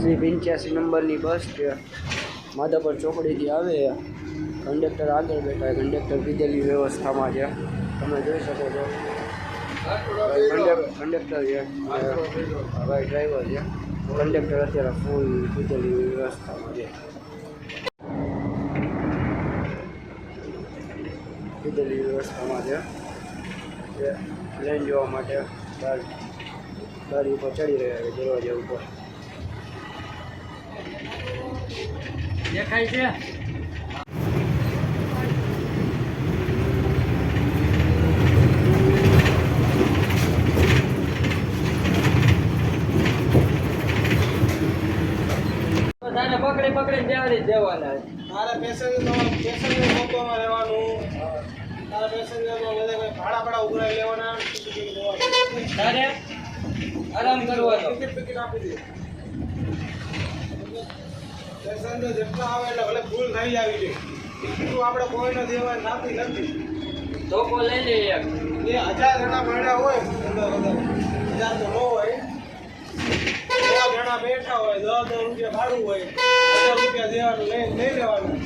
C85 નંબરની બસ છે માધાપર ચોકડીથી આવે કંડક્ટર આગળ બેઠા કંડક્ટર કીધેલી વ્યવસ્થામાં છે તમે જોઈ શકો છો કંડક્ટર છે ભાઈ ડ્રાઈવર છે કંડક્ટર અત્યારે ફૂલ કીધેલી વ્યવસ્થામાં છે કીધેલી વ્યવસ્થામાં છે પ્લેન જોવા માટે ગાડી ઉપર ચડી રહ્યા છે દરવાજા ઉપર દેખાય છે પકડી દેવાના તારા પેસેન્જર મોકવામાં રહેવાનું તારા પેસેન્જરમાં બધા ભાડા ઉઘરાઈ લેવાના તારે આરામ કરવાનો ટિકિટ આપી દે પેસેન્જર જેટલા આવે એટલે ભલે ભૂલ થઈ આવી છે ટિકિટ આપણે કોઈને દેવા નાખી નથી ધોકો લઈ લે એક 1000 જણા ભણ્યા હોય 1000 તો ન હોય 100 જણા બેઠા હોય 10 રૂપિયા ભાડું હોય 1000 રૂપિયા દેવાનું લઈ લેવાનું